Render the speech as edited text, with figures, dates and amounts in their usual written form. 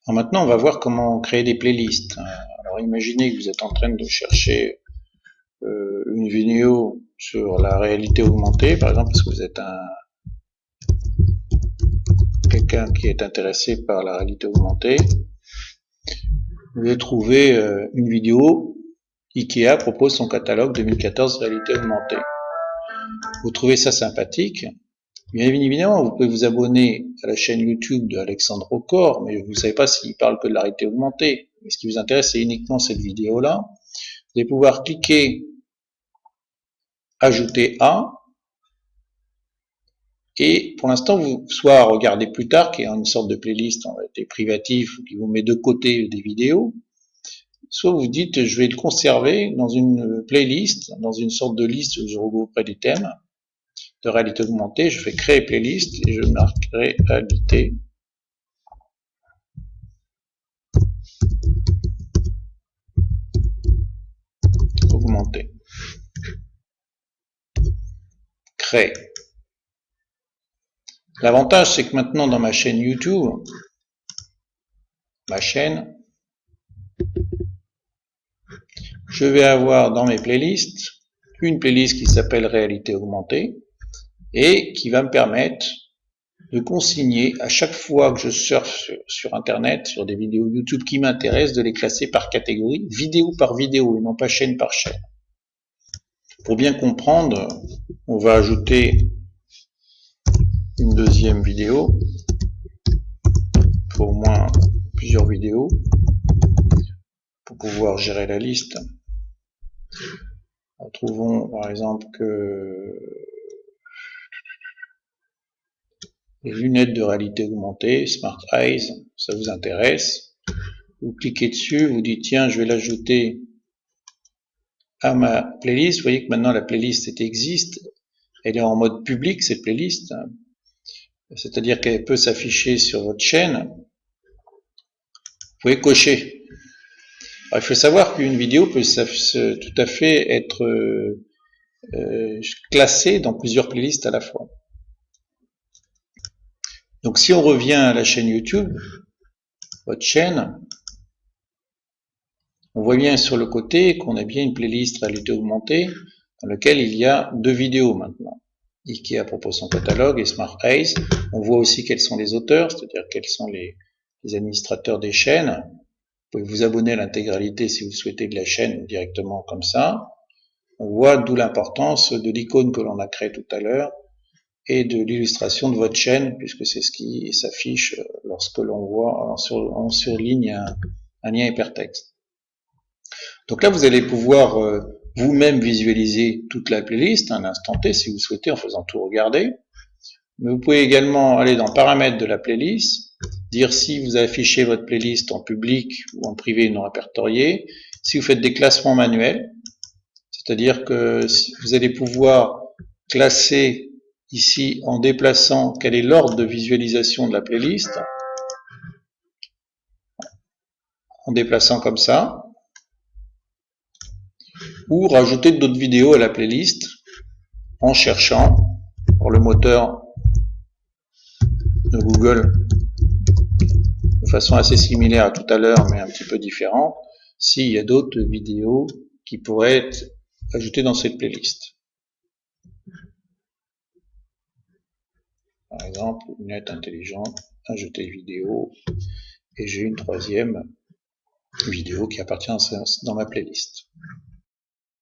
Alors maintenant, on va voir comment créer des playlists. Alors imaginez que vous êtes en train de chercher une vidéo sur la réalité augmentée, par exemple, parce que vous êtes quelqu'un qui est intéressé par la réalité augmentée. Vous allez trouver une vidéo. Ikea propose son catalogue 2014 réalité augmentée. Vous trouvez ça sympathique? Bien évidemment, vous pouvez vous abonner à la chaîne YouTube de Alexandre Aucor, mais vous ne savez pas s'il parle que de la réalité augmentée. Mais ce qui vous intéresse, c'est uniquement cette vidéo-là. Vous allez pouvoir cliquer Ajouter à, et pour l'instant, vous soit regardez plus tard, qui est une sorte de playlist en réalité privative, qui vous met de côté des vidéos, soit vous dites, je vais le conserver dans une playlist, dans une sorte de liste où je regrouperai des thèmes de réalité augmentée. Je fais créer playlist et je marque réalité augmentée. Créer. L'avantage, c'est que maintenant, dans ma chaîne YouTube, je vais avoir dans mes playlists une playlist qui s'appelle réalité augmentée et qui va me permettre de consigner à chaque fois que je surfe sur Internet, sur des vidéos YouTube qui m'intéressent, de les classer par catégorie, vidéo par vidéo et non pas chaîne par chaîne. Pour bien comprendre, on va ajouter une deuxième vidéo, pour au moins plusieurs vidéos, pour pouvoir gérer la liste. Trouvons par exemple que les lunettes de réalité augmentée, Smart Eyes, ça vous intéresse. Vous cliquez dessus, vous dites tiens, je vais l'ajouter à ma playlist. Vous voyez que maintenant la playlist existe. Elle est en mode public, cette playlist. C'est-à-dire qu'elle peut s'afficher sur votre chaîne. Vous pouvez cocher. Alors, il faut savoir qu'une vidéo peut tout à fait être classée dans plusieurs playlists à la fois. Donc si on revient à la chaîne YouTube, votre chaîne, on voit bien sur le côté qu'on a bien une playlist réalité augmentée dans laquelle il y a deux vidéos maintenant. Ikea propose son catalogue et Smart Eyes. On voit aussi quels sont les auteurs, c'est-à-dire quels sont les administrateurs des chaînes. Vous pouvez vous abonner à l'intégralité si vous souhaitez de la chaîne directement comme ça. On voit d'où l'importance de l'icône que l'on a créée tout à l'heure et de l'illustration de votre chaîne, puisque c'est ce qui s'affiche lorsque l'on voit, on surligne un lien hypertexte. Donc là, vous allez pouvoir vous-même visualiser toute la playlist à un instant T, si vous souhaitez, en faisant tout regarder. Mais vous pouvez également aller dans Paramètres de la playlist, dire si vous affichez votre playlist en public ou en privé non répertorié, si vous faites des classements manuels, c'est-à-dire que vous allez pouvoir classer ici en déplaçant quel est l'ordre de visualisation de la playlist, en déplaçant comme ça, ou rajouter d'autres vidéos à la playlist en cherchant par le moteur de Google de façon assez similaire à tout à l'heure mais un petit peu différente, s'il y a d'autres vidéos qui pourraient être ajoutées dans cette playlist. Par exemple, lunettes intelligentes, ajouter vidéo, et j'ai une troisième vidéo qui appartient dans ma playlist.